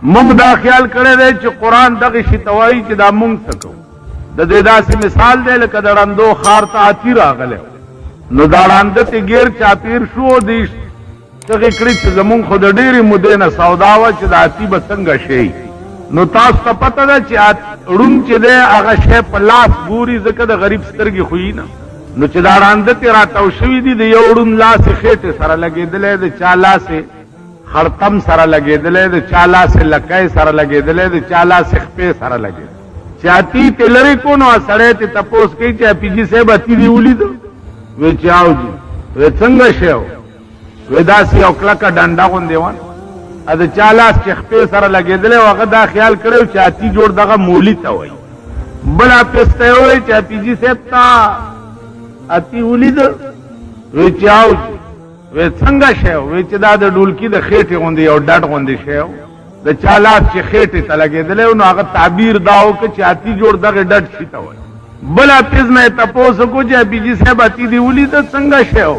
مونږ دا خیال کړی دی چې قرآن دغه شي ته وایي چې دا مونږ څه کوو. د دې داسې مثال دی لکه د ړندو ښار ته اتي راغلی نو دا ړانده ته ګیر چاپیر شو او دې چغې کړي چې زمونږ خو د ډېرې مودې نه سودا وه چې د اتي به څنګه شي. نو تاسو ته پته ده چې ړوند چې دی هغه شی په لاس ګوري ځکه د غریب سترګې خویي نه. نو چې دا ړانده تې راتاو شوي دي د یو ړوند لاس یې خېټې سره لګېدلی د چا لاس یې خړتم سره لګېدلی د چا لاس یې لکۍ سره لګېدلی د چا لاس یې خپې سره لګېدلی. چې اتي تې لرې کو نو سړی تې تپوس کوي چې اپیجي صاحب اتي دې ولیدو؟ وی چې او جي. وی څنګه شی و؟ وی داسې یو کلکه ډنډه غوندې وه د چا لاس چې خپې سره لګېدلی و هغه دا خیال کړی چې اتي جوړ دغه مولي ته وایي. بل اپیس ته یې ووایي چې اپیجي صاحب ته اتي ولیده؟ وی چې او جي. وی څنګه شی و؟ وی چې دا د ډولکي د خېټې غوندې یو ډډ غوندې شی و د چا لاس چې خېټې ته لګېدلی و نو هغه تعبیر دا وکړه چې اتي جوړ دغه ډډ شي ته وایي. بل اپیز نه یې تپوس وکړو چې اپیجي صاحب اتي دې ولیده څنګه شی و؟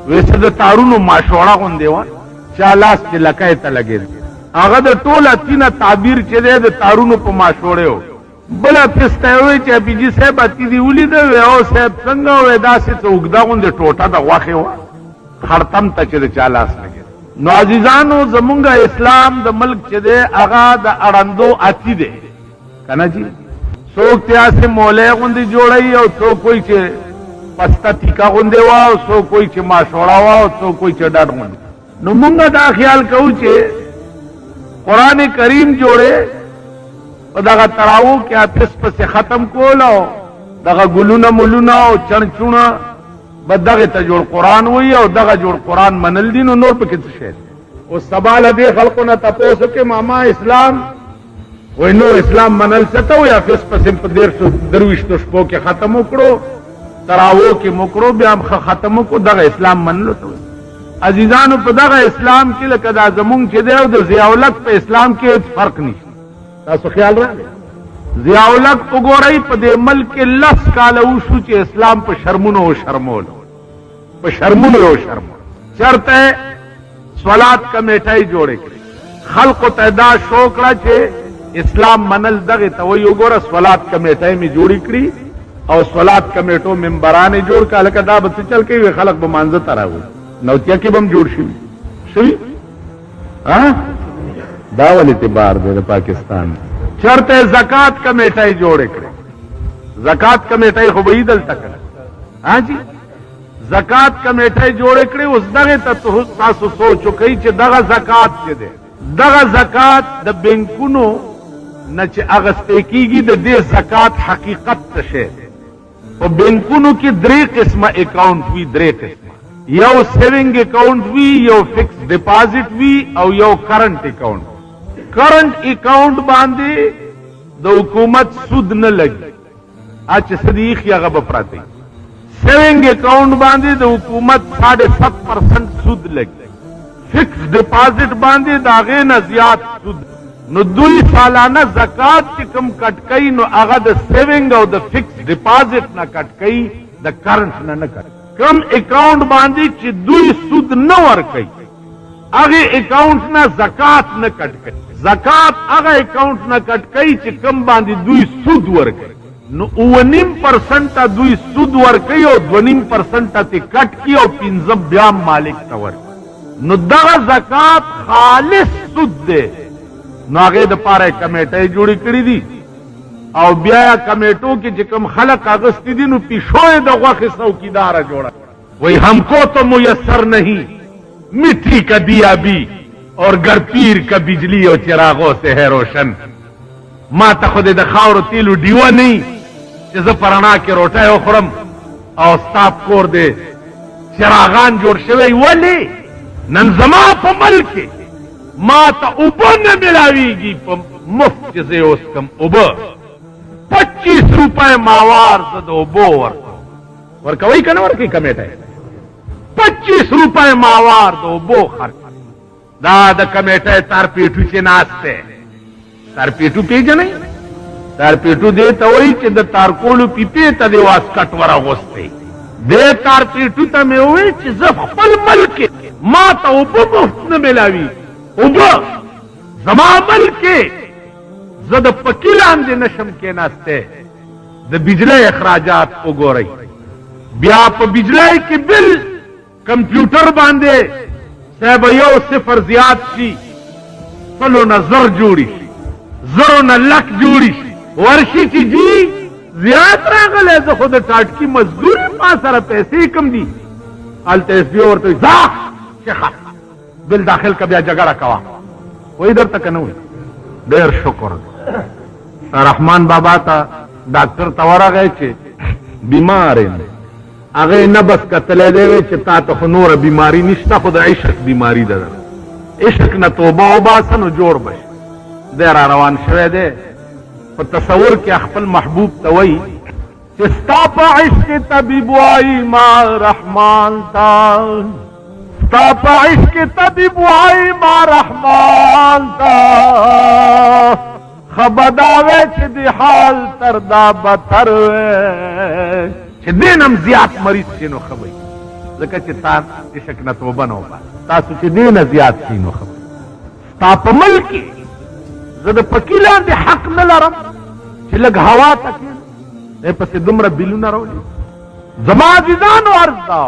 وی چې د تارونو ماشوړه غوندې وه چا لاس چې لکۍ ته لګېد هغه د ټول اتي نه تعبیر چې دی د تارونو په ماشوړې و. بل اپیز ته یې ووایي چې اپیجي صاحب اتي دې ولیده؟ وی او صاحب څنګه وی داسې څه اوږده غوندې ټوټه د غوښې وه خړتم ته چې د چا لاس لګېد. نو عزیزانو زمونږ اسلام د ملک چې دی هغه د اړندو اتي دی که نه جي. څوک تیاسې مولی غوندې جوړوي او څوک وایي چې پسته تیکه غوندې وه او څوک وایي چې ماشوړه وه او څوک وایي چې ډډ غوندې. نو مونږ دا خیال کوو چې قرآن کریم جوړې په دغه تړاو کې اپس پسې ختم کول او دغه ګلونه ملونه او چڼچونه به دغه ته جوړ قرآن وایي او دغه جوړ قرآن منل دي. نو نور پکې څه شی دی؟ اوس سبا له دې خلقو نه تپوس وکړې ماما اسلام وایي نور اسلام منل څه ته وایي؟ اپس پسې په 130 شپو کې ختم وکړو تراو کې مکړو بیا هم ختم وکړو دغه اسلام منلو ته وایي. عزیزانو په دغه اسلام کې لکه دا زمونږ چې دی او د ضیاءالحق په اسلام کې هېڅ فرق نشته. تاسو خیال راغلی؟ ضیاءالحق وګورئ په دې ملک کې 10 کاله وشو چې اسلام په شرمونو وشرمولو په شرمونو وشرمولو. چېرته صلات کمیټۍ جوړې کړې خلقو ته دا شو کړه چې اسلام منل دغې ته وایي. وګوره صلات کمیټۍ مې جوړې کړي او صلات کمیټو ممبران یې جوړ کړه هلکه دا به څه چل کوي خلق به مانځه ته راوړي. نوتیا کې به هم جوړ شوي دا ول اعتبار دی د پاکستان. چېرته زکات کمیټۍ جوړې کړې زکات کمیټۍ خو به یې دلته کړه جي زکات کمیټۍ جوړې کړې. اوس دغې ته تاسو سوچ وکئ چې دغه زکات چې دی دغه زکات د بینکونو نه چې اخیستی کېږي د دې زکات حقیقت څه شی دی؟ په بینکونو کې 3 قسمه اکاؤنٹ وي 3 قسمه یو سیونگ اکاؤنٹ وی یو فکس ڈپازٹ وی او یو کرنٹ اکاؤنٹ. کرنٹ اکاؤنٹ باندې د حکومت سود نه لګي اچ صدیق یا غب پراته. سیونگ اکاؤنٹ باندې د حکومت 7.5% سود لګي. فکس ڈپازٹ باندې داغه نه زیات سود. نو دوی سالانه زکات چې کم کټ کوي نو هغه د سیونگ او د فکس ډپازټ نه کټ کوي د کرنٹ نه کټ. کم اکاؤنٹ باندې چې دوی سود نه ورکوي هغه اکاؤنٹ نه زکات نه کټ کوي. زکات هغه اکاؤنٹ نه کټ کوي چې کم باندې دوی سود ورکوي. نو 9.5% دوی سود ورکوي او 2.5% ته کټ کی او 15 بیا مالک ته ورکوي. نو دغه زکات خالص سود دی. نو هغه د پاره کمیټې جوړې کړې دي او بیا کمیټو کې چې کوم خلق اغستی دي نو پیشوې د غوښې څوکیداره جوړه وای हमको तो मुयस्सर नहीं मिट्टी का दिया भी और घर पीर का बिजली और चिरागों से है रोशन. ما ته خو د خاورو تیلو ډیوه نه چې زه پرانا کې روټۍ وخورم او ستا کور دی چراغان جوړ شوی. ولې نن زما په ملک کې ما ته اوبه نه ملاویږي په مفت چې زه اوس کم اوبه 25 روپۍ ماوار زه د اوبو ورکوئ که نه ورکوئ کمیټۍ 25 روپۍ ماوار د اوبو خرچ. دا د کمیټۍ تارپیټو چې ناست دی تارپیټو پیژنئ؟ تارپیټو دې ته وایي چې د تارکولو پیپې ته دې واسکټ وراغوستی. دې تارپیټو ته مې وویل چې زه خپل ملک ما ته اوبه مفت نه ملاوي اوبه زما عمل کې زه د پکې لاندې نشم کېناستی د بجلی اخراجات وګورئ بیا په بجلی کې بل کمپیوټر باندې صاحب یو صفر زیات شي سلو نه زر جوړي شي زرو نه لک جوړي شي ورشي چې جی زیات راغلی زه خو د ټاټکي مزدور یم ما سره پیسې کم دي هلته ایس پي ورته وایي ځه شیخه بل داخل که بیا جګړه کوه وایي درته که نه وایي ډېر شکر رحمان بابا ته ډاکټر ته ورغی چې بیمار یم هغې نه بس کتلی دی وی چې تا ته خو نوره بیماري نشته خو د عشق بیماري ده عشق نه توبه وباسه نو جوړ به دی را روان شوی دی په تصور کې خپل محبوب ته وایي چې ستا په عشق طبیب وایي ما رحمان تا ستا په عشق طبیب وایي ما رحمان تا خبرداوی چې دی حال تر دا بتر وی چې دینم زیات مریض شي نو ښه وی ځکه چې تا عشق نه توبه نه وباسه تاسو چې دینه زیات شي نو ښه وی ستا په ملک کې زه د پکې لاندې حق نه لرم چې لږ هوا ته کښېنم پسې دومره بیلونه راولي زما عزیزانو عرض دا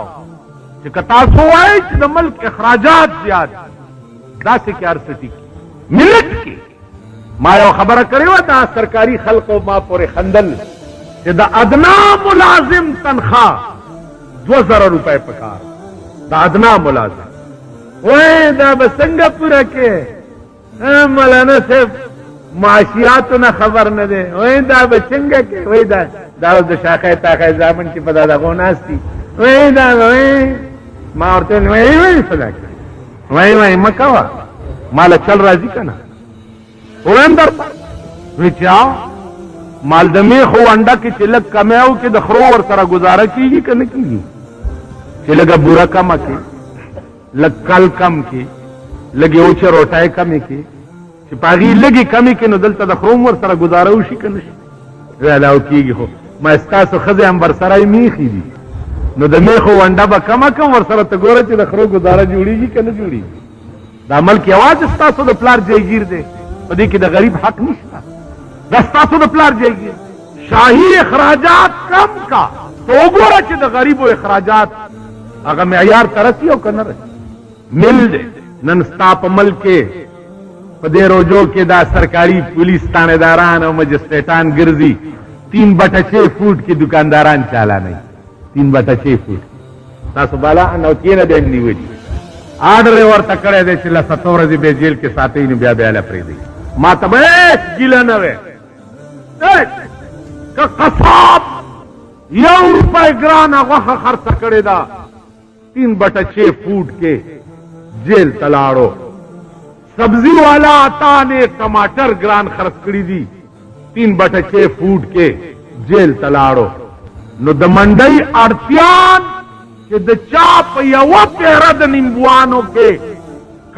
چې که تاسو وایئ چې د ملک اخراجات زیات داسې کې هر څه ټیک ملک کې ما یو خبره کړې وه دا سرکاري خلقو ما پورې خندل چې د ادنا ملازم تنخواه 2000 روپۍ پکار د ادنا ملازم وای دا به څنګه پوره کې مولانا صاحب معاشیاتو نه خبر نه دی وای دا به څنګه کې وای دا د شاخه تاخه زامن چې په دغو ناستي وای دا وای ما ورته وای صدا وای مه کوه ماله چل راځي که نه وایم درته وی چې مال د میخو انډه کې چې لږ کمی او کې د خرو ور سره ګزاره کېږي که نه کېږي چې لږه بوره کمه کې لږ کل کم کې لږې اوچه روټۍ کمې کې چې په هغې لږې کمې کې نو دلته د خرو ور سره ګزاره وشي که نه شي ویلاو کېږي خو ما ستاسو ښځې امبرسرای میخې دي نو د میخو ونډه به کمه کم ور سره ته ګوره چې د خرو ګزاره جوړېږي که نه جوړېږي دا ملک یوازې ستاسو د پلار جایګیر دی په دې کې د غریب حق نشته دا ستاسو د پلار جایګیر شاهي اخراجات کم کا تو وګوره چې د غریبو اخراجات هغه معیار ته رسي او که نه رسي مل دی نن ستا په ملک کې په دې روجو کې دا سرکاري پولیس تانیداران او مجسټریټان ګرځي 3/6 فوټ کې دکانداران چالانوي 3/6 فوټ تاسو بالا نو کېنه دی نیولي آرډر یې ورته کړی دی چې له 7 ورځې به جیل کې ساتئ نو بیا بیا له پرېږدئ ما ته به هېڅ ګیله نه وی که قصاب 1 روپۍ ګرانه غوښه خرڅه کړې ده 3/6 فوټ کې جیل ته لاړو سبزی والا آتا نے ٹماٹر گران خرچ کړي دي 3/6 فوټ کې جیل ته لاړو نو د منډۍ اړتیان چې د چا په یوه پیره د نیمبوانو کې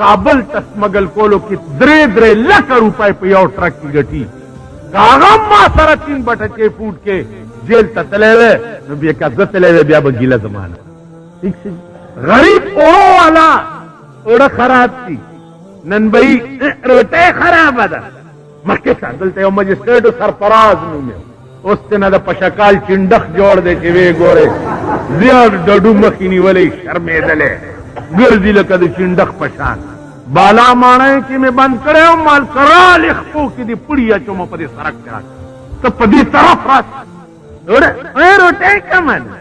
کابل ته سمګل کولو کې 3 لکه روپۍ په یو ټرک کې ګټي هغه ما سره 3/6 فوټ کې جیل ته تللی وی نو بیا که زه تللی وی بیا به ګیله زمانه ٹھیک شي غریب اوړو والا اوړه خراب دي نن به یې روټۍ خرابه ده مخکې شه دلته یو مجسټریټو سرفراز نوم یې اوس ته نه د پشکال چنډخ جوړ دی چې ویې ګورې زیات ډډو مخې نیولی شرمېدلی ګرځي لکه د چنډخ په شان بالا ماڼۍ کې مې بند کړی او مال کرال خپو کې دې پړي اچومه په دې سړک کې راځه ته په دې طرف راسه روټۍ کمه ده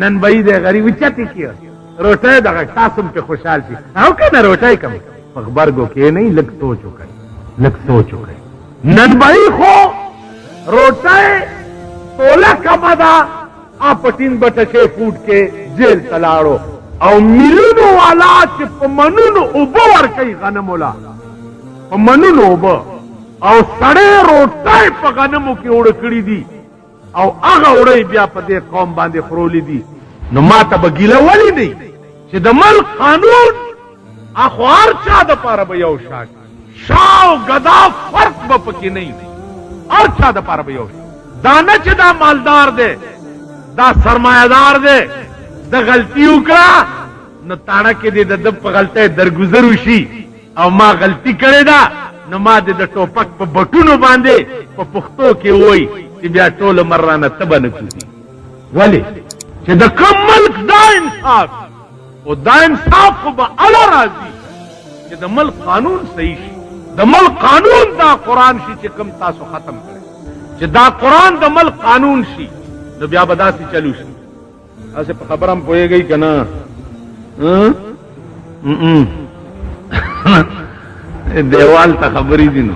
نن به یې دی غریب اوچتې کړه روټۍ دغه تاسو هم پې خوشحال شي او که نه روټۍ کمه په غبرګو کې نه لږ سوچ وکړئ لږ سوچ وکړئ نن به یې خو روټۍ توله کمه ده په 3/6 فوټ کې جیل ته لاړو او میلیونو والا چې په منونو اوبه ورکوي غنمو لا په منونو اوبه او سړی روټۍ په غنمو کې اوړه کړي دي او هغه اوړی بیا په دې قوم باندې خرولی دي نو ما ته به ګیله ولې دی چې د ملک قانون اخو هر چا دپاره به یو شان شا او ګدا فرق به پکې نه وي هر چا دپاره به یو دا نه چې دا مالدار دی دا سرمایهدار دی د غلطي وکړه نو تاڼه کې دې د ده په غلطۍ درګذر وشي او ما غلطي کړې ده نو ما د ټوپک په بټونو باندې په پښتو کې وای چې بیا ټول مرانه تبه نه کیږي. ولې چې د کوم ملک دا انصاف او دا انصاف خو به الله راځي چې د ملک قانون صحیح شي، د ملک قانون دا قرآن شي چې کوم تاسو ختم کړئ، چې دا قرآن د ملک قانون شي نو بیا به داسې چلو شي. تاسې په خبره هم پوهېږئ که نه؟ دیوال ته خبرې دي نو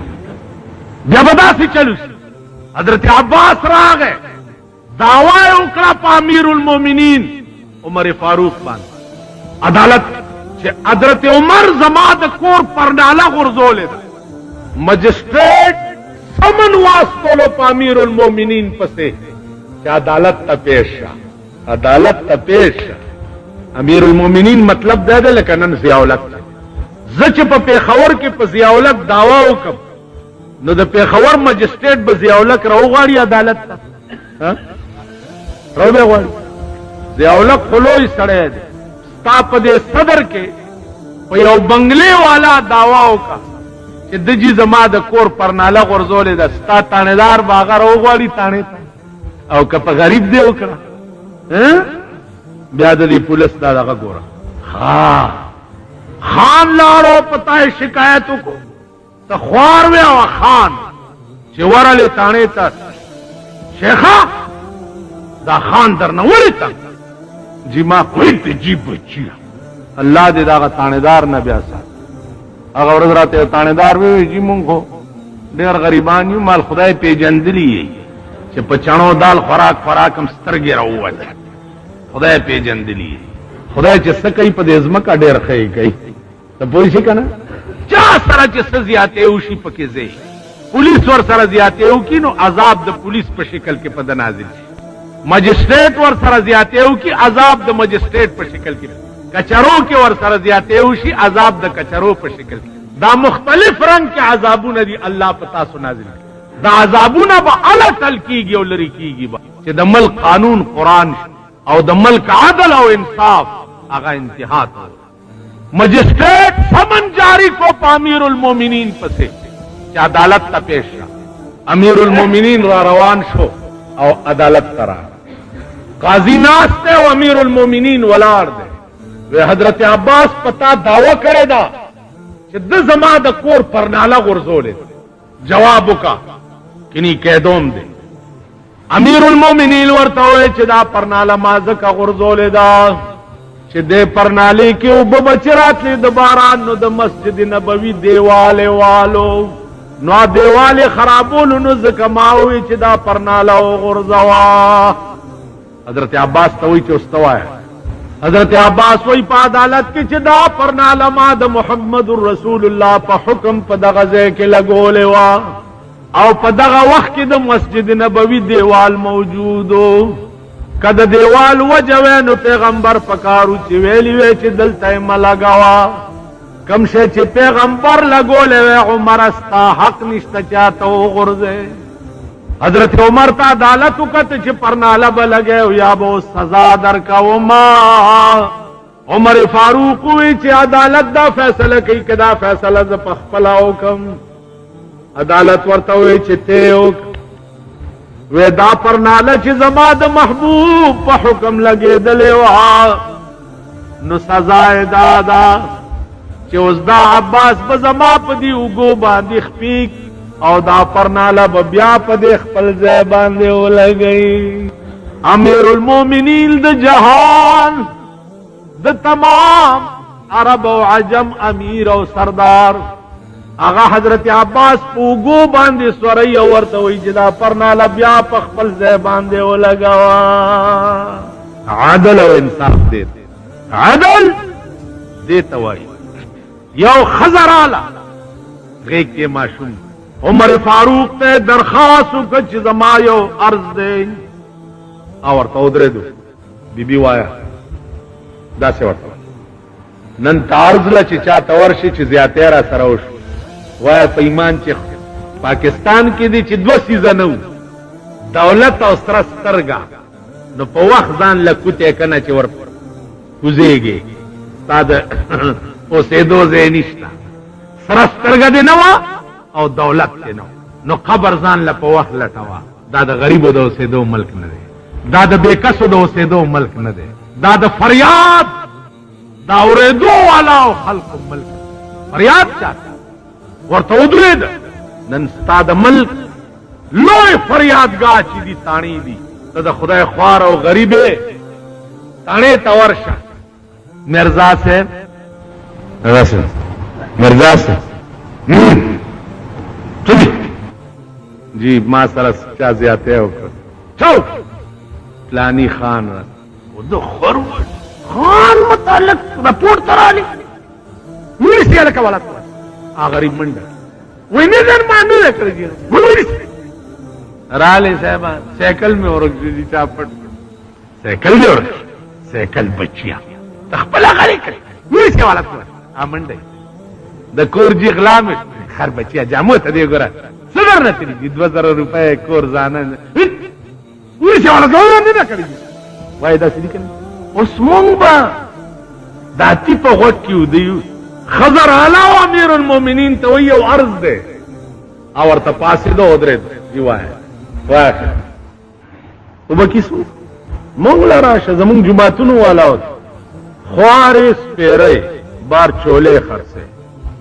بیا به داسې چلو شي. حضرت عباس راغی دعوا یې وکړه په امیر المؤمنین عمر فاروق باندې عدالت چې حضرت عمر زما د کور پرناله غورځولې ده. مجسټریټ سمن واستولو په امیر المؤمنین پسې چې عدالت ته پیش شه، عدالت ته پیش شه. امیر المؤمنین مطلب دا ده لکه نن ضیاءالحق. زه چې په پېښور کې په ضیاءالحق دعوا وکړم نو د پېښور مجسټریټ به ضیاءالحق راوغواړي عدالت ته، راوبه غواړي. ضیاءالحق خو لوی سړی دی، ستا په دې صدر کې په یو بنگلې والا دعوا وکړه چې دجی زما د کور پرناله غورځولې ده، ستا تانیدار به هغه راوغواړي تانې ته، او که په غریب دی وکړه بیا د دې پولیس دا دغه ګوره. خان لاړو پتا یې شکایت وکړو ته خوار وې او خان چې ورلې تانې ته شیخه دا خان درنه ولې ته جی ما کوئی ته جی بچیا الله دې داغه تانیدار نه بیا سات. هغه ورځ راته تانیدار وی جی مونږ خو ډېر غریبان یو، مال خدای پیژندلی چې په چڼو دال خوراک هم سترګې راووته، خدای پیژندلی. خدای چې څه کوي په دې ځمکه ډېر ښه کوي. ته پوه شي که نه؟ چا سره چې څه زیاتې وشي پکې ځې پولیس ور سره زیاتې وکړي نو عذاب د پولیس په شکل کې په ده نازل شي. مجسټریټ ور سره زیاتې وکړي عذاب د مجسټریټ په شکل کې، کچرو کې ور سره زیاتې وشي عذاب د کچرو په شکل کې. دا مختلف رنگ کې عذابونه دي الله په تاسو نازل کړي. دا عذابونه به الله تل کېږي او لرې کېږي چې د ملک قانون قرآن او د ملک عدل او انصاف هغه انتها ته. مجسټریټ سمن جاری کو په امیر المؤمنین پسې چې عدالت ته پیش شه. امیر المؤمنین را روان شو او عدالت ته راغی. قاضي ناست دی او امیر المؤمنین ولاړ دی. وی حضرت عباس پتا دعوه کړې ده چې د زما د کور پرناله غورځولې، جواب وکړه کني قیدوم دی. امیر المؤمنین ورته وی چې دا پرناله ما ځکه غورځولې ده چې دې پرنالې کې اوبه بچې راتلې د باران نو د مسجد نبوي دیوالې والو نو دیوالې خرابولو نو ځکه ما وی چې دا پرناله وغورځوه. حضرت عباس ته وی چې اوس ته وایه. حضرت عباس وی په عدالت کې چې دا پرناله ما د محمد رسول الله په حکم په دغه ځای کې لګولې وه او په دغه وخت کې د مسجد نبوي دیوال موجودو. که د دیوال وجه وی نو پیغمبر پکارو چې ویلی وی چې دلته یې مه لګوه. کم شی چې پیغمبر لګولی وی عمر ستا حق نشته چاته وغورځې. حضرت عمر ته عدالت وکړه چې پرناله به لګی یا به اوس سزا درکوما. عمر فاروق وی چې عدالت دا فیصله کوي که دا فیصله زه پخپله وکړم. عدالت ورته وی چې ته وکړه. وی دا پرناله چې زما د محبوب په حکم لګېدلې وه نو سزا یې دا ده چې اوس دا عباس به زما په دې اوږو باندې خپیک او دا پرناله به بیا په دې خپل ځای باندې ولګوي. امیر المؤمنین د جهان د تمام عرب او عجم امیر او سردار هغه حضرت عباس په اوږو باندې سوری او ورته وایي چې دا پرناله بیا په خپل ځای باندې ولګوه. عدل او انصاف دی، عدل دې ته وایي. یو ښځه راله غېږ کې ماشوم، عمر فاروق ته درخواست وکړه چې زما یو عرض دی او ورته ودرېدو. بیبي وایه داسې ورته نن ته عرض له چې چاته ورشي چې زیاتی را سره وشو وایه په ایمان چې پاکستان کې دی چې دوه څیزه نه وو، دولت او سره سترګه، نو په وخت ځان له کوتې که نه چې ور کوزېږې ستا د اوسېدو ځای نشته. سره سترګه دې نه وه او دولت کې نو قبر ځان له په وخت لټوا. دا د غریبو د اوسېدو ملک نه دی، دا د بېکسو د اوسېدو ملک نه دی، دا د فریاد دا اورېدو والا او خلقو ملک. فریاد چاته ورته ودرېده. نن ستا د ملک لوی فریادګاه چې دي تاڼې دي، ته د خدای خوار او غریبې تاڼې ته ورشه. مرزا صاحب مرزا صاحب جی ما سره چا زیاته وکړه. چوک پلانی خان را د خروج خان متعلق رپورټ ترالی ورسې لکه ولا غریب منډه وای نه در باندې کړی رالی صاحب سیکل میں اور چا پټ سیکل دی اور سیکل بچیا خپل غلی کړی ورسې ولا منډه د کور جی غلام خر بچیا جامو ته دی ګره صدر نه تری 2000 روپے کور ځانه ورسې ولا نه کړی وای دا سړي کنه. اوس مونږ به دا تی په غوږ کې ودیو خضر اعلی او امیر المؤمنین ته وایي او عرض دی او ورته پاسېدو ودرېد. جی وای وای وبکیسو مونږ له راشه زمونږ جماعتونو والا خوارې سپېرې بار چولې خرڅې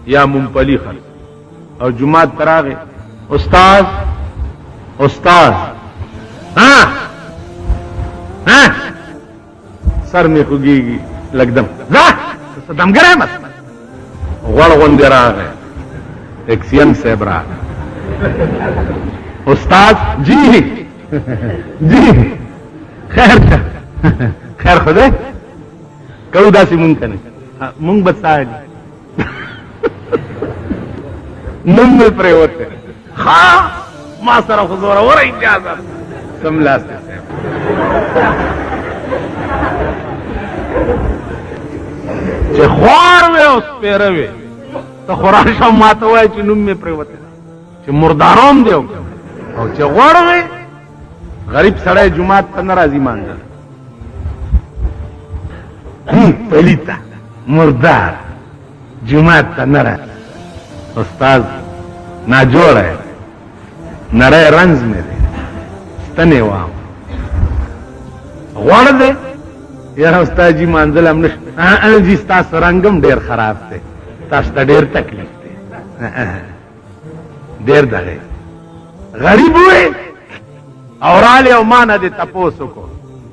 یا ممپلي خرڅې او جماعت ته راغې. استاد سر میں خوگیگی لگدم دمگرے مت غڑ غندے راغے ایک سی ایم صاحب راغے. استاد جی جی خیر خدے کہو دا سی مونگ کنے مونگ بتائے مونگ میں پرے ہوتے خواہ ما سر خضورا ورہ اجازت سملا سے چې خوار وې او سپېره وې ته خو راشه ماته وایې چې نوم مې پرېوتی چې مرداروم دی او چې غوړ وې غریب سړی جومات ته نه راځي مانځه پلیته مردار جومات ته نه راځي. استاد ناجوړه ہے نری رنز میں دے ستنے وام غوڑ دے یار استاد جی مانزل ہم نے جی ستا سرنگم ډیر خراب تے تاسو ته ډیر تکلیف تے ډیر دغه غریب ہوئے اور آلے او مانا دے تپوسو کو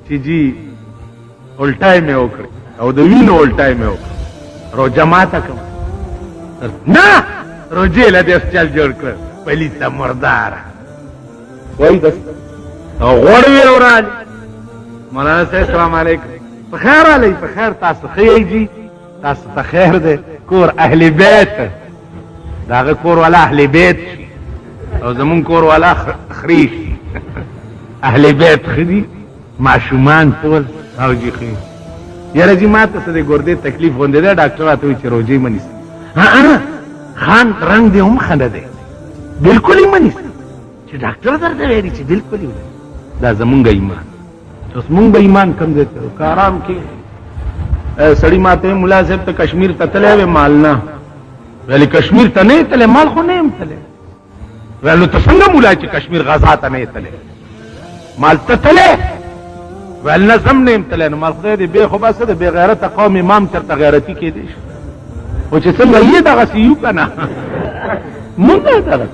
چی جی الٹائی میں اوکڑی او دو وینو الٹائی میں اوکڑی رو جماعتا کم نا رو جیل دے اس چل جوڑ کر پہلی تا مردارا وہی دست او غوڑوی اور آلی مولانا صاحب السلام علیکم بخیر علی بخیر تاسو خیر جی تاسو تا خیر دے کور اہل بیت داغه کور والا اهل بیت او زمون کور والا خریش اهل بیت خدي معشومان ټول او جی خیر یاره جی ماته څه د ګردې تکلیف غونډه ده ډاکټر راته وی چې روجي منیس خان رنگ دې هم خنده ده بالکل یې منیس چې ډاکټر درته ویلي چې بالکل یې دا زمونږ ایمان اوس مونږ به ایمان کم دی ته آرام کې سړی ماته مولا صاحب ته کشمیر ته تللی وې مال نه ویلې کشمیر ته نه تللی مال خو نه یم تللی ویلو ته څنګه مولا چې کشمیر غزا ته نه تللی مال ته تللی ویل نه زم نه یم تللی نو مال خدای دې بې خو بس د بې غیرته قوم امام چېرته غیرتي کېدی شي خو چې څنګه یې دغسې یو که نه مونږ دغه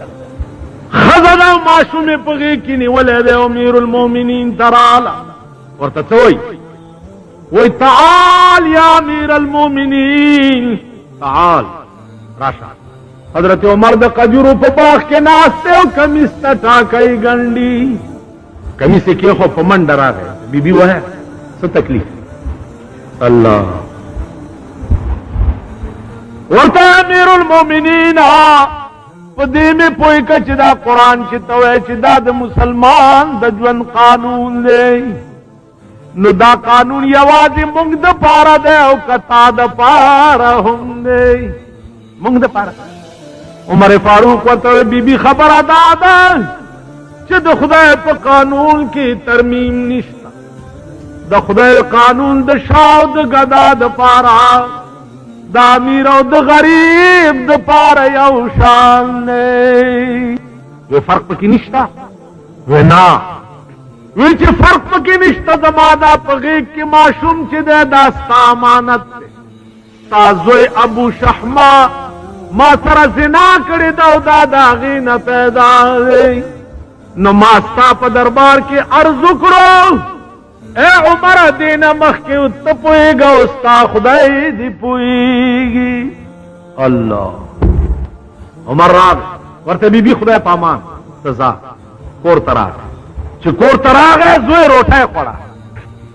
ښځه ده ماشومې په غېږ کې نیولی دی امیر المؤمنین تراله ورته څه وایي وای تعال یا امیر المؤمنین تعال راشه حضرت عمر د قجرو په باغ کې ناست دی او کمیس ته ټاکی ګنډي کمیس یې کېښو په منډه راغی بی بی وایه څه تکلیف الله ورته امیر المؤمنین په دې مې پوه که چې دا قرآن چې ته وایې چې دا د مسلمان د ژوند قانون دی نو دا قانون یوازې مونږ د پاره دی او که تا د پاره هم دی مونږ د پاره عمر فاروق ورته بی بی خبره دا ده چې د خدای په قانون کې ترمیم نشته د خدای قانون د شاه او د ګدا د پاره دا امیر او د غریب د پاره یو شان دی. وی فرق پکې نشته؟ وی نه. وی چې فرق پکې نشته، زما دا په غېږ کې ماشوم چې دی دا ستا امانت دی. ستا زوی ابو شحمه ما سره زنا کړې ده او دا د هغې نه پیدا دی. نو ما ستا په دربار کې عرض وکړو اے عمره دې نه مخکې ته پوهېږه او ستا خدای دې پوهېږي. الله. عمر راغی ورته بیبي خدای په امان ته ځه کور ته راغی. چې کور ته راغی زوی روټۍ خوړه.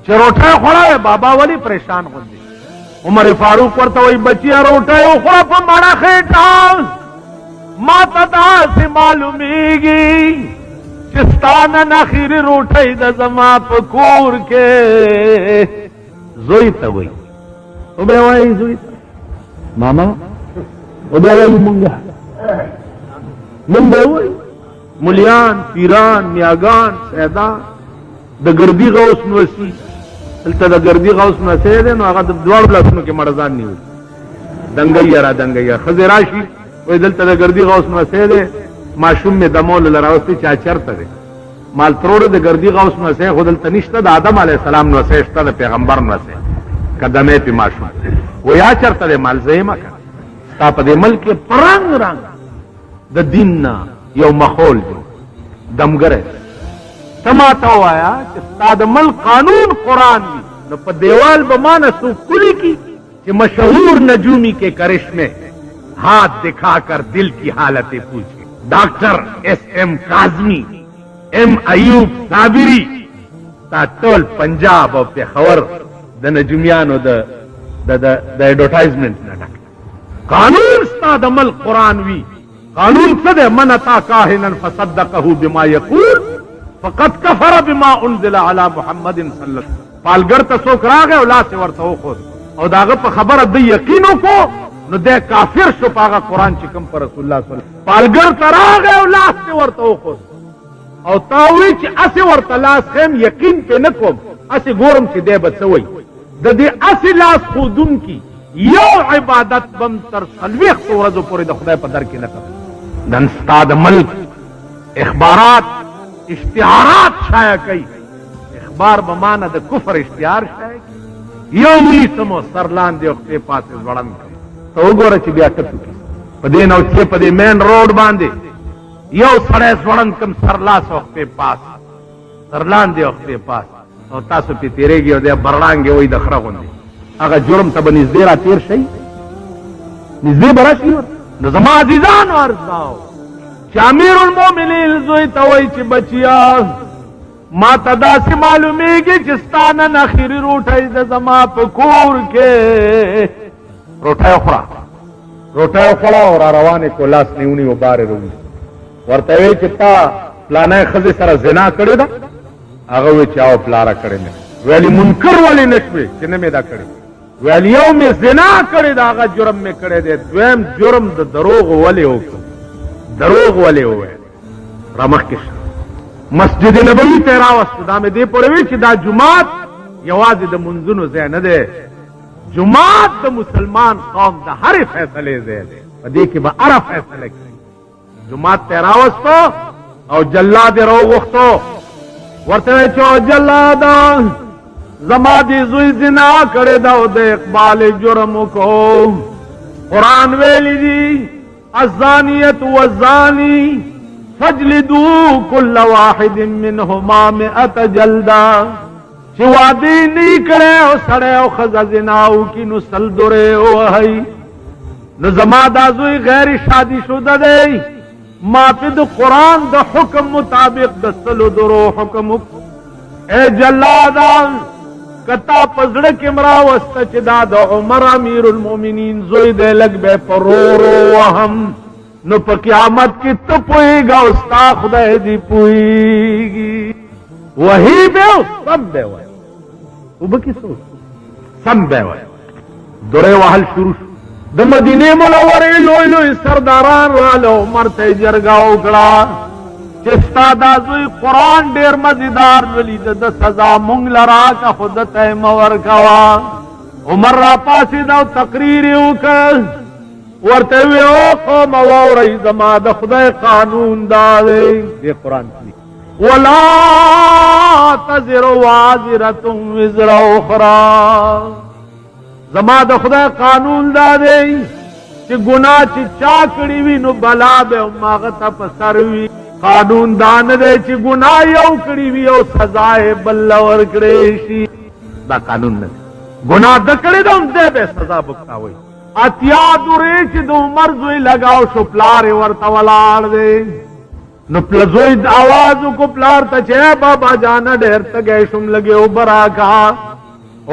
چې روټۍ خوړه بابا ولې پریشان غوندې. عمر فاروق ورته وایي بچیه روټۍ وخوړه په مړه خېټه، ما ته داسې معلومېږي چې ستا نن اخري روټۍ ده زما په کور کې. زوی ته وایي او بیا وایي زوی ته ماما او بیا وایي مونږه وایي ملیان پیران میاګان سیدان د ګردي غوث نوسي. دلته د ګردي غوث نوسی دی نو هغه د دواړو لاسونو کې مړزان نیول دنګیا را دنګیا. ښځې راشي وایي دلته د ګردي غوث نوسی دی ماشوم مې دمول له راوستي چا چرته دی مال تروړه د ګردي غوث نوسی خو دلته نشته، د آدم علیه السلام نوسی شته، د پیغمبر نوسی قدمې پې ماشوم و یا چرته دی مال زه یې مه که. ستا په دې ملک کې پرنګ رنګ د دین نه یو ماحول دی دمګری. ته ما ته ووایه چې ستا د ملک قانون قرآن وي نو په دیوال به ما نه څوک کلي کي چې مشهور نجومی کے کرش میں ہاتھ دکھا کر دل کی حالتیں پوچھے. ڈاکٹر ایس ایم کاظمی، ایم ایوب صابری، تا ټول پنجاب او پېښور د نجومیانو د ایډورټایزمنټ نه ډک. قانون ستا د ملک قرآن وي. قانون څه دی؟ من اتا کاهنا فصدقه بما یقول فقد کفر بما انزل علی محمد صلی الله علیه وسلم. پالګر ته څوک راغی او لاس یې ورته وښود او د هغه په خبره د یقین وکړو نو دی کافر شو په هغه قرآن چې کوم په رسول الله صلی الله علیه وسلم. پالګر ته راغی او لاس یې ورته وښود او تا وایي چې هسې ورته لاس خیم یقین پې نه کوم، هسې ګورم چې دی به څه وایي. د دې هسې لاس ښودونکي یو عبادت بم تر 40 ورځو پورې د خدای په در کې نه کوم. نن ستا د ملک اخبارات اشتهارات شایع کوي. اخبار به مانه د کفر اشتهار شایع کوي. یو نیسمو سر لاندې او خپې پاسې ځوړند کوي. ته وګوره چې بیا ټپو کي په دې نوچې په دې مین روډ باندې یو سړی ځوړند کم سرلاس او خپې پاس سر لاندې او خپې پاس او تاسو پې تېرېږي او دی برړانګې وایي د خره غوندې. هغه جرم ته به نږدې را تېر شئ، نږدې به راشي. نو زما عزیزانو عرض داو چې امیر المؤمنین زوی ته وایي چې بچیا ما ته داسې معلومېږي چې ستا نن اخري روټۍ ده زما په کور کې. روټۍ وخوړه وخوړه او را روانې کړو، لاس نه ونیو بارې روي. ورته وایي چې تا پلانی ښځې سره زنا کړې ده؟ هغه وایي چې او پلاره کړې مې. ویلي منکر ولې نه شوې چې نه مې دا کړې؟ ویل یو مې زنا کړې ده هغه جرم مې کړی دی، دویم جرم د دروغ ولې وکړو. دروغ ولې وویل؟ را مخکې شه مسجد نبوي ته یې راوستو. دا مې دې پورې وی چې دا جومات یوازې د منځونو ځای نه دی، جومات د مسلمان قوم د هرې فیصلې ځای دی، په دې کې به هره فیصله کوي. جومات ته یې راوستو او جلاد یې راوغوښتو. ورته وی چې او جلاده زما دې زوی زنا کړې ده او د اقبال جرم وکړو. قرآن ویلی دی الزانیة والزانی فجلدوا كل واحد منهما 100 جلدا. چې وادي نه کړي او سړی او ښځه زنا وکړي نو 100 دورې ووهئ. نو زما دا زوی غیر شادي شده دی، ما پې د قرآن د حکم مطابق د 100 دورو حکم وکړو. اے جلادا کتا پزړه کې مراوسته چې دا د عمر امیر المؤمنین زوی دی، لږ به په رو وهم نو په قیامت کې ته پوهېږه او ستا خدای دې پوهېږي. وحی به او سم به وایي، اوبه کې څه سم به وایي. دورې وهل شروع شو. د مدینې منورې لوی لوی سرداران راله عمر ته یې جرګه وکړه چې ستا دا زوی قرآن ډېر مزیدار لولي، د سزا مونږ له راکه خو ده ته یې مه ورکوه. عمر را پاسید او تقریر یې وکړ ورته وی او قوم واورئ زما د خدای قانون دا دی دې قرآن کې ولا تزر وازرة وزر اخرى زما د خدای قانون دا دی چې ګناه چې چا کړي وي نو بلا به هغه ته په سر وي قانون دا نه دی چې ګناه یو کړي وي او سزا یې بل ورکړی شي دا قانون نه دی ګناه د کړي ده هم دی به سزا بکتاوي اتیا درې چې د عمر زوی لګاو شو پلار یې ورته ولاړ دی نو زوی آواز وکړو پلار ته چې بابا جانه ډېر تږی شوم لږې اوبه راکړه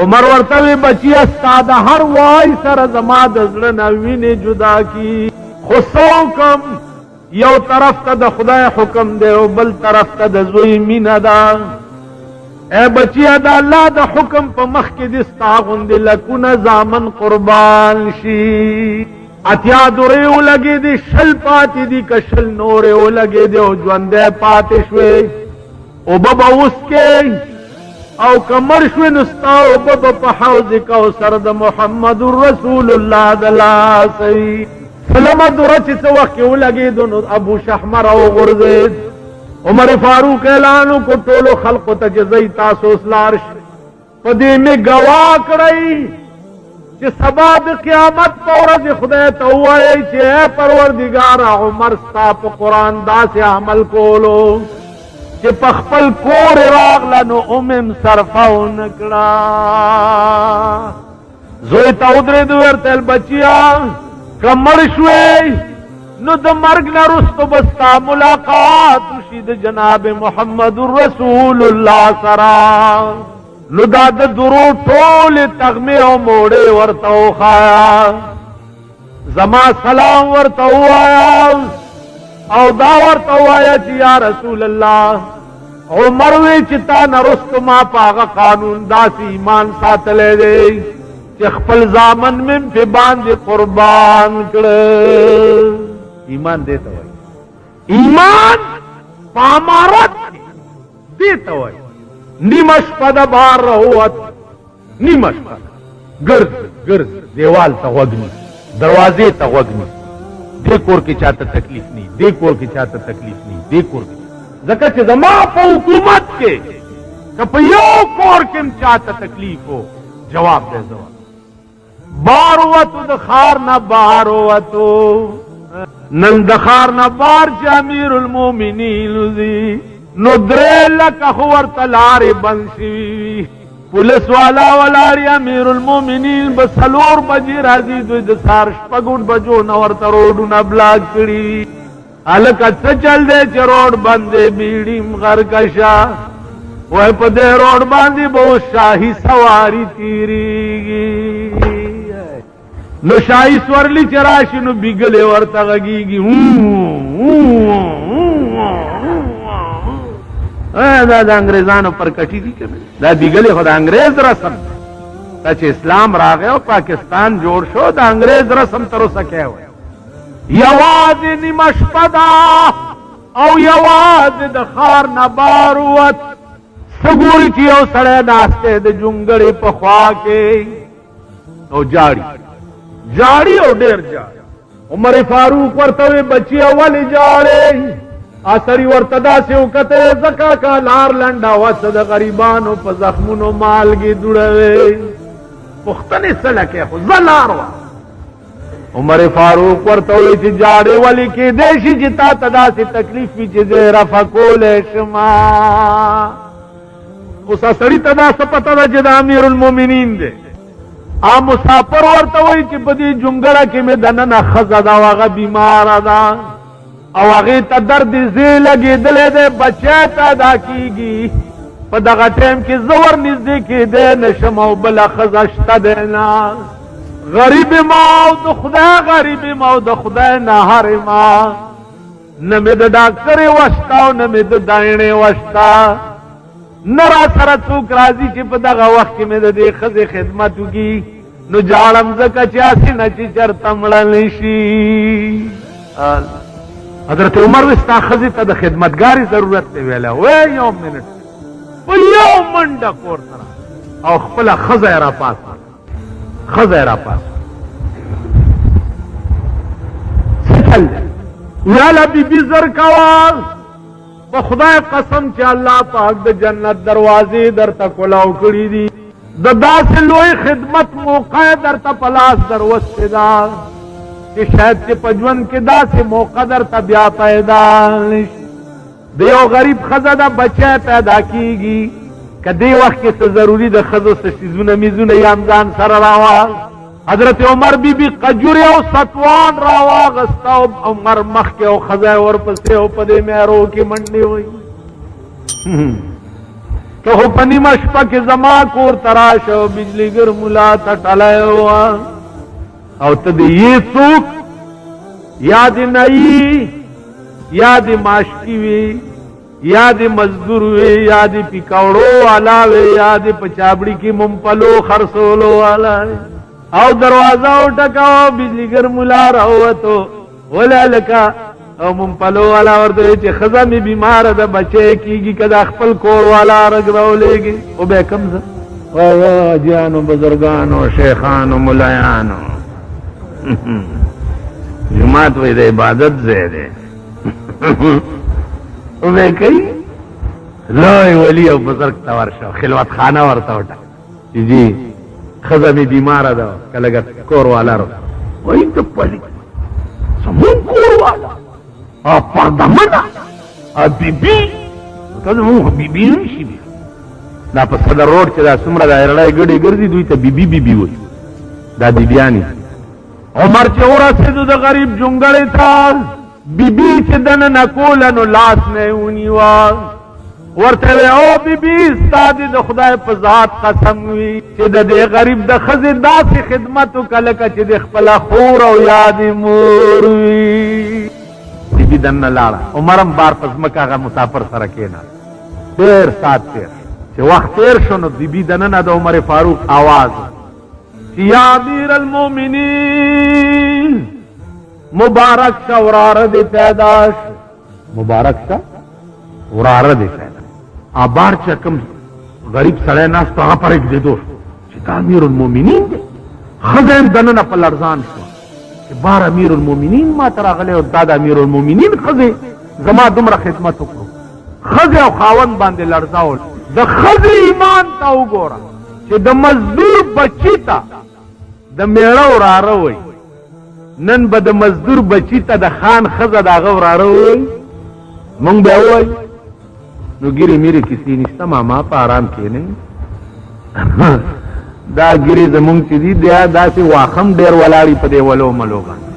عمر ورته وی بچیه ستا د هر وای سره زما د زړه نه وینې جدا کی خو څه وکړم یو طرف ته د خدای حکم دی او بل طرف ته د زوی مینه ده اے بچیه د الله د حکم په مخ کې دې ستا غوندې لکونه زامن قربان شي اتیا درې ولګېدې شل پاتې دي که شل نورې ولګېدې او ژوندی پاتې شوې اوبه به وڅکې او کمر شوی نستا اوبه به په حوض کوثر د محمد رسول الله د لاسئ سلمه دوره چې څه وخت کې ولګېدو نو ابو شحمه راوغورځېد عمر فاروق اعلان وکړو ټولو خلقو ته چې ځئ تاسو اوس لاړ شئ په دې مې ګواه کړئ چې سبا د قیامت په ورځ خدای ته ووایئ چې اے پروردګاره عمر ستا په قرآن داسې عمل کولو چې په خپل کور راغله نو ام صرفه ونه کړه زوی ته ودرېد ورته ویل بچیه که مړ شوې نو د مرګ نه وروسته به ستا ملاقات وشي د جناب محمد رسول الله سره نو دا د درو ټولې تغمې او موړې ورته وښایه زما سلام ورته ووایه او دا ورته ووایه چې یا رسول الله عمر وی چې تا نه وروسته ما په هغه قانون داسې ایمان ساتلی دی چې خپل زامن مې پې باندې قربان کړه ایمان دې ته وایي ایمان په امارت دې ته وایي نیمه شپه د بهر راووت نیمه شپه ګرځ ګرځ دیوال ته غوږ نیسي دروازې ته غوږ نیسي دې کور کې چاته تکلیف نه دې کور کې چاته تکلیف نه دې کور کې ځکه چې زما په حکومت کې که په یو کور کې هم چاته تکلیف ہو جواب دے زواب بار وتو د خار نه بهر وتو نن د خار نه بار چې امیر المؤمنین زی نو درې لکه خو ورته لارې بند شوي پولیس والا ولاړې امیر المؤمنین به 4 بجې راځي دوی د سهار 6 بجو نه ورته روډونه بلاک کړي هلکه څه چل دی چې روډ بند دی بیړیم غرکشه وای په دې روډ باندې به اوس شاهي سواري تېرېږي نو شاهي سورلي چې راشي نو بیګلې ورته غږېږي دا د انګریزانو پر کټي دي که دا بیګلې خو د انګریز رسم دا چې اسلام راغی او پاکستان جوړ شو د انګریز رسم تر اوسه کې وای یوازې نیمه شپه ده او یوازې د ښار نه بار ووت څه ګوري چې یو سړی ناست دی د جونګړې په خوا کې او جاړي او ډېر جاړي عمر فاروق ورته وی بچیه ولې جاړې اثري ورته داسې وکتلې ځکه که لار لنډه وه څه د غریبانو په زخمونو مالګې دوړوې پوښتنې څه لکې خو زه لار وه عمر فاروق ورته وی چې جاړې ولې کېدی شي چې تا ته داسې تکلیف وي چې زه یې رفع کولی شمه اوس سړي ته دا څه پته ده چې د امیر المؤمنین دی مسافر ورته وایي چې په دې جونګړه کې مې دننه ښځه ده او هغه بیماره ده او هغې ته درد زی لګېدلی دی بچی پیدا کېږي په دغه ټایم کې زه ورنږدې کېدی نه شم او بله ښځه شته دی نه غریب ما او د خدای غریب ما او د خدای نه هر ما نه مې د ډاکټرې وشته او نه مې د دایڼې وشته نه را سره څوک راځي چې په دغه وخت کې مې د دې ښځې خدمت وکړي نو جاړم ځکه چې هسې نه چې چېرته مړه نه شي حضرت عمر وی ستا ښځې ته د خدمتګارې ضرورت دی ویلی وی یو منټ په یو منډه کور ته او خپله ښځه یې راپاسه خزه را پاس سچل ویالا بی بی زر کوا په خدای قسم چې الله پاک د جنت دروازې درته کلاو کړي دي د داسې لوی خدمت موقع درته په لاس دروستې ده چې شاید چې په ژوند کې داسې موقع درته بیا پیدا نشي د یو غریب ښځه د بچی پیدا کېږي که دې وخت کې څه ضروري د ښځو څه څیزونه میزونه یې هم ځان سره راوړل حضرت عمر بی بی قجوری او ستوان راواغستا او عمر مخ کے او خزای ورپسې او پدې مېرو کې منډې وای که هو پنی مشپا کې زما کور تراش او بجلیګر مولا تټلایو او ته دې یې څوک یاد نه یاد ماشکی وی یاد مزدور وی یاد پکوړو والا وی یاد پچابړي کې ممپلو خرصولو والا او دروازه وټکاو بجلیګر مولا راوته ولا لکا او ممپلو والا ورته چې خزه می بیمار ده بچي کیږي کدا خپل کور والا رګولېږي او به کمزه وا جانو بزرګانو شیخانو مولایانو جماعت وې د عبادت ځای ده او به کوي لوی ولی او بزرګ تا ورشه خلوت خانه ورته وټه جی خزه می بیمار ده کله کور والا رو وای ته پلی سمون کور والا پردمنا بیبی کله مو بیبی نشي دا په صدر روډ کې دا څومره دا اړای ګډي ګرځي دوی ته بیبي بیبي وای دا بیبيانی عمر چې ورسېد د غریب جونګړې ته بیبي چې دنه نکولنو لاس نه ونیوا ورته او بیبي استاد د خدای په ذات قسم وی چې د دې غریب د خزې داسې خدمت وکړه چې د خپل خور او یاد مور وی بیبي دنه لاړه عمرم بار پس مکه هغه مسافر سره کېنا ډېر سات تیر چې وخت تیر شو نو بیبي دنه د عمر فاروق आवाज یا امیر المؤمنین مبارک شا وراره دې پیدا مبارک شا وراره دې پیدا آبار چې کوم غریب سړی ناس ته هغه پرېږ دې دو چې دا امیر المؤمنین دی ښځه یې دننه په لړزان شوه چې بار امیر المؤمنین ما ته راغلی او دا د امیر المؤمنین ښځې زما دومره خدمت وکړو ښځې او خاوند باندې لړزاول د ښځې ایمان ته وګوره چې د مزدور بچی ته د میړه وراره وای نن به د مزدور بچی ته د خان ښځه د هغه وراره وای مونږ به وای نو ګیرې میرې کیسې نشته ماما په آرام کښېنئ دا ګیرې زمونږ چې دي دا داسې واخم ډېر ولاړي په دې ولو ملو باندې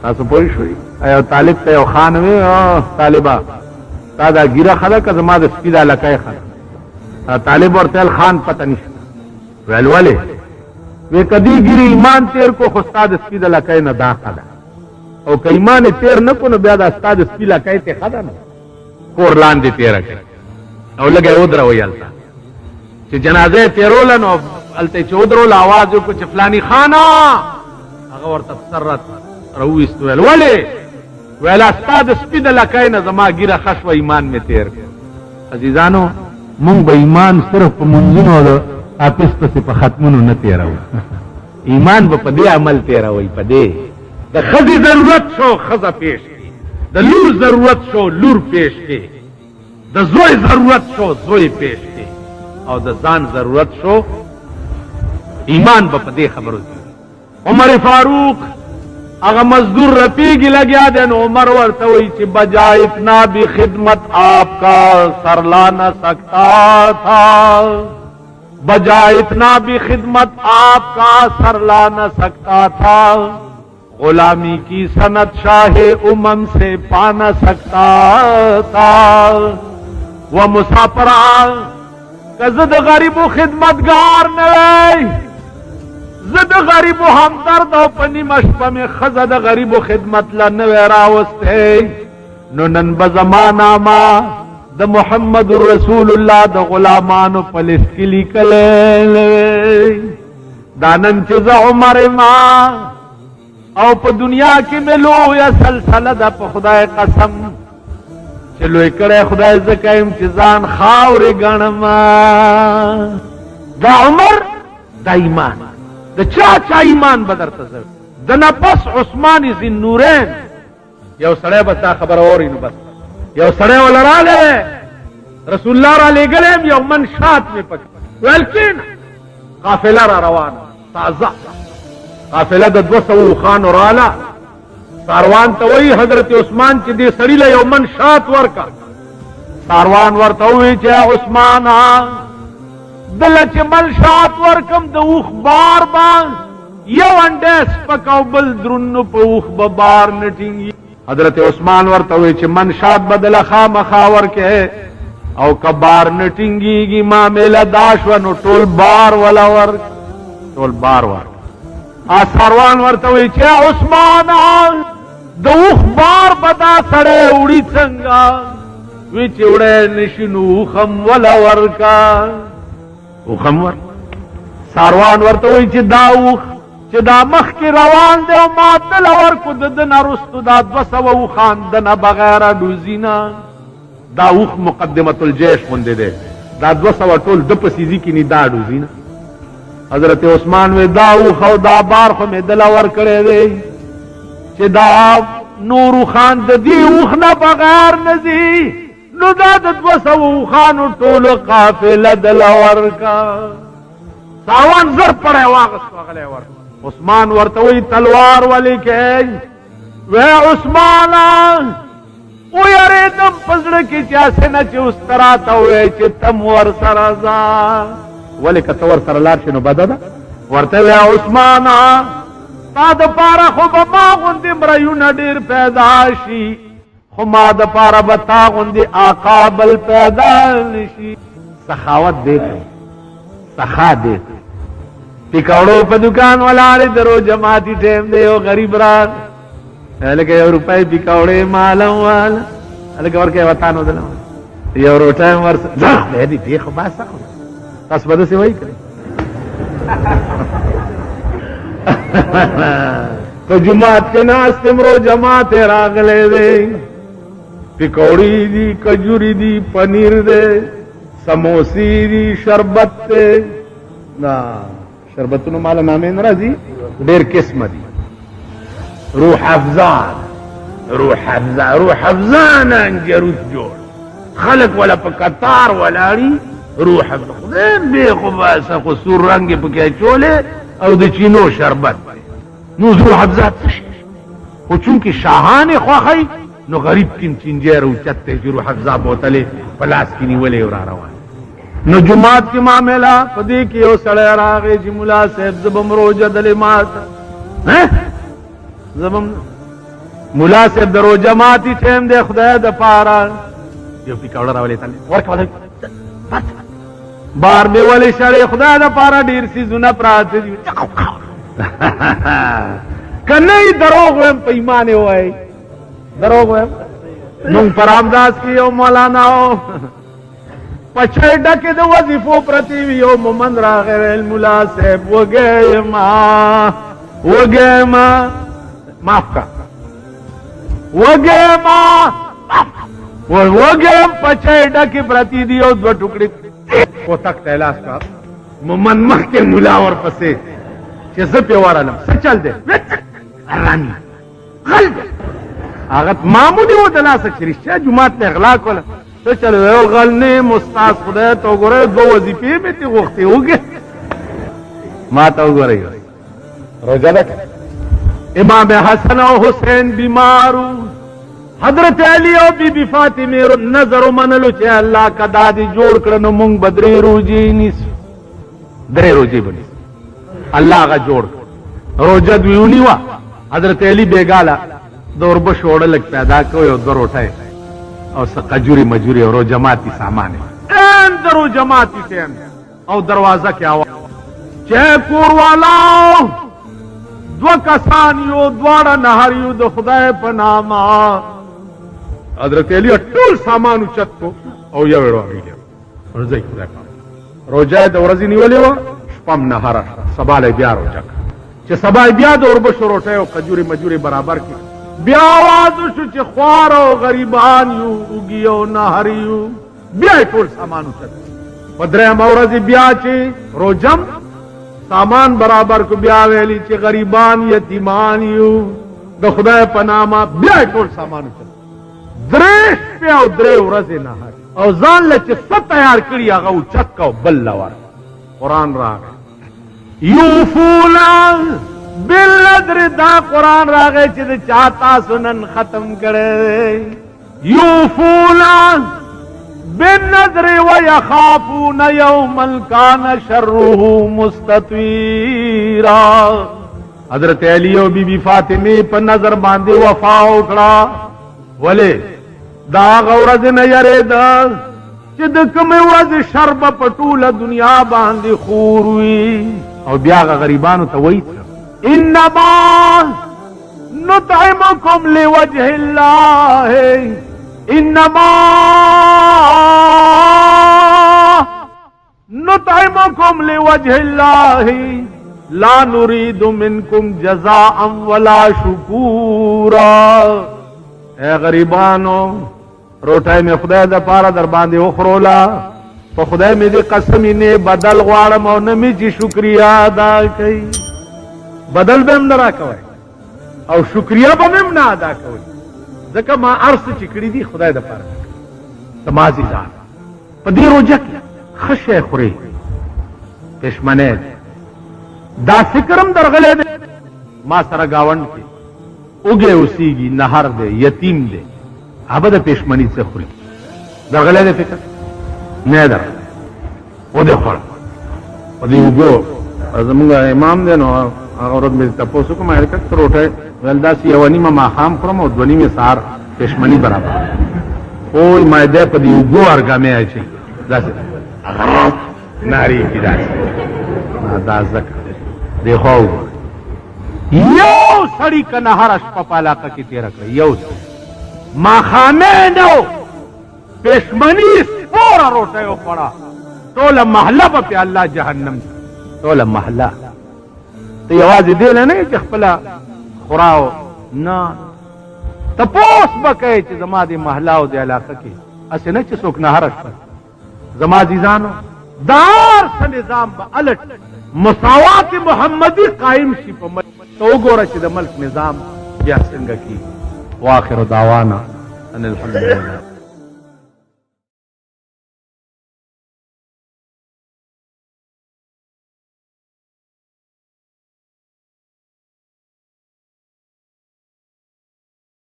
تاسو پوه شوئ یو طالب ته یو خان وی طالبه تا دا ګیره ښه ده که زما د سپي دا لکۍ ښه ده طالب ورته ویل خان پته نشته ویل ولې وی که دې ګیرې ایمان تېر کو خو ستا د سپي د لکۍ نه دا ښه ده او که ایمان یې تېر نه کو نو بیا دا ستا د سپي لکۍ ته ښه ده نه کور لاندې تېره کړي او لږه یې ودروئ هلته چې جنازه یې تېروله نو هلته چې ودرول آواز وکړو چې فلاني خانه هغه ورته په سر راوویست ویل ولې ویل ستا د سپي د لکۍ نه زما ګیره ښه شوه ایمان مې تېر کړ عزیزانو مونږ به ایمان صرف په منځونو د آفس پسې په ختمونو نه تېروو ایمان به په دې عمل تېروئ په دې د ښځې ضرورت شو ښځه پیش کړي د لور ضرورت شو لور پیش کړي د زوی ضرورت شو زوی پیش کړي او د ځان ضرورت شو ایمان به په دې خبرو کې عمر فاروق هغه مزدور رپیږي لګیا دی نو عمر ورته وایي چې بجا اتنا بھی خدمت آپ کا سر لا نہ سکتا تھا بجا اتنا بھی خدمت آپ کا سر لا نہ سکتا تھا غلامی کی سنت شاہ امم سے پا نہ سکتا تھا وہ مسافران کزد غریب و خدمتگار نوی زد غریب و همدرد او پنی مشپا میں خزد غریب و خدمت لنوی راوستے نو نن بزمانا ما د محمد رسول اللہ د غلامانو پلیس کلی کلی دانن چیز عمر ما او په دنیا کې ملو یا سلسله دا په خدای قسم چې لوی کړی خدای زکایم چې ځان خاورې ګڼم دا عمر دا ایمان د چا ایمان بدر ته د نفس عثمان ذی النورین یو سړی بس دا خبر اوري نو بس یو سړی ولراله رسول الله را لګلم یو من شات می پک ولکن قافله را روان تازه قافله د 200 خان وراله ساروان ته وی حضرت عثمان چې دې سړی له یو من شات ورکا ساروان ورته وی چې عثمان دل چې من شات ورکم د اوخ بار بار یو انډه سپکاو بل درنو په اوخ بار نټینګي حضرت عثمان ورته وی چې من شات بدل خامخا ورکه او کبار نټینګيږي ما مله داش ونو ټول بار ولا ور ټول بار ور ساروان ورته وی چې عثمان د اوخ بار بدا سړی وړي څنګه وی چې وړه نشنو خم ولا ورکا وخم ور ساروان ورته وی چې دا اوخ چې دا مخ کې روان دی او ما تل ورکو د نرستو دا 200 خان دنه بغیر دوزینا دا اوخ مقدمه الجيش غونډه ده دا 200 ټول د پسیزي کې نه دا دوزینا حضرت عثمان وی دا اوخ او دا بار خو مې دل ور کړی دی چې دا نور خان د دې اوخ نه بغیر نزي نو دا د 200 خان ټول قافله دل ورکا ساوان زر پړې واغس غلې ور عثمان ورته وی تلوار ولي کې و عثمان او یاره دم پزړه کې چا سينه چې اوس تراته وې چې تم ور سره ځا ولې کته ور سره لار شنو بددا ورته و عثمان تا د پاره خو به ما غوندې مریونه ډیر پیدا شي خو ما د پاره به تا غوندې آقا بل پیدا نشي سخاوت دې سخا دې پکوړو په دکان ولاړې درو جماعتي ټیم دی او غریب را لکه یو روپۍ پکوړې مالم والا لکه ورکه وطن ودل یو روټایم ور ځه دې دې خو باسه تاسو بده سی وای کړی تو جماعت کے ناس تمرو جماعت راغلے دے پکوڑی دی کجوری دی پنیر دے سموسی دی شربت دے نا شربتونو مالا نامین رازی دیر قسم دی روح افزان انجروت جوڑ خلق والا پا قطار والاری روح افزان بے خباسا خسور رنگ پکے چولے او د چینو شربت نو روح افزاد خو چونکه شاهان خوخی نو غریب کین چنجیر او چته چې روح افزا بوتله پلاس کې نیولې ورا روان نو جمعات کې معاملہ پدې کې یو سړی راغی چې مولا صاحب زبم روزه د لمات زبم مولا صاحب د روزه ماتي ټیم د خدای د پاره یو پکاوړه راولې تل ورکول بار به ولې شړې خدای د پاره ډیر سي زونه پراته دي کنه دروغ ویم په ایمان وای دروغ ویم نو پرامداس کې یو مولانا او پچې ډکه د وظیفو پرتی یو مومن راغی مولا صاحب وګما معاف کا وګما پچې ډکه پرتی دی او دو ټوکړي کو تک تلاش کا مومن مخ کے مولا اور پسے چې زپې وارالم څه چل دی رانی غل هغه معمولی و د لاسه چې رښتیا جومات ته اغلا کوله څه چل یو غل نه مستاز خدای ته وګوره دو وظیفې مې ته غوښتې وګه ما ته وګورئ روزه ده امام حسن او حسین بیمارو حضرت علی او بی بی فاطمه نظر منلو چې الله کدا دې جوړ کړنو مونږ بدرې روزي نیس درې روزي بني الله هغه جوړ روزه دیونی وا حضرت علی بیگالا دور بشوړ لک پیدا کوي او دروټه او سقجوري مجوري او جماعتي سامان ان درو جماعتي ټیم او دروازه کې आवाज چې کور والا دو کسان یو دواړه نهر یو د خدای په نامه حضرت علی ټول سامان اوچت کو او یو ورغی ورځي خدای په روزه د ورځې نیولې و شپم نهر سباله بیا روزه چې سبا بیا د اوربه شروټه او کجوري مجوري برابر کی بیا आवाज شو چې خوار او غریبان یو وګیو نهر یو بیا ټول سامان اوچت په درې مورځي بیا چې روزم सामान बराबर को ब्या वेली चे गरीबान यतीमान यू द खुदाए पनामा ब्या टोल सामान चल द्रेश पे और द्रे उरजे नहर और जान ले चे सब तैयार करी आगा उचक का बल्लावार कुरान राग यूफूना बिलद्र दा कुरान रागे चे चाहता सुनन खत्म करे यूफूना बिन्नज़्र व यखाफून यौमल कान शर्रुहु मुस्ततीरा हजरत अली और बीबी फातिमे पर नजर बांधे वफा उकड़ा वले दाग औरज न यरे दाग चिदक में वज शर्ब पटूल दुनिया बांधे खूर हुई और ब्याह का गरीबान तो वही था इन्नमा नुतइमुकुम लिवजहिल्लाह इन्नमा नुतइमुकुम लिवजहिल्लाह ला नुरीदु मिनकुम जज़ाअन वला शुकूरा ए गरीबानो रोटाई में खुदा द पारा दर बांधे उखरोला तो खुदा में दे कसम ने बदल गवाड़म और न में जी शुक्रिया अदा कई बदल बेम नरा कवे और शुक्रिया बमेम ना अदा कवे जका मां अर्स चिकड़ी दी खुदा द पारा तमाजी जा पदी रोजक खशे खुरे पेशमने दा फिक्रम दरगले दे मां सरा गावंड के उगे उसीगी नहर दे यतीम दे आबद पेशमनी से खुरी दरगले दे फिक्र ने दर वो दे खोल पदी उगो अजमुगा इमाम दे नो औरत में तपोसु को मार कर रोटे वेलदा सी यवनी मा खाम क्रम और ध्वनि में सार पेशमनी बराबर ओ मायदे पदी उगो अर्गा में आई छी दस नारी की दास देखो यो सड़ी का नहर अशपपाला का की तेरा कर यो माखाने नो पेशमनी पूरा रोटे हो पड़ा तोला महला पे अल्लाह जहन्नम तोला महला तो ये आवाज दे ले नहीं खपला खुराओ ना तपोस बके च जमादी महलाओ दे इलाका की असे न च सोक नहर अशप जमादी जानो दार से निजाम अलट मसावात मोहम्मदी कायम शी तो गोरा च मल्क निजाम या संग की वाखिर दावाना अनिल हम्दुलिल्लाह।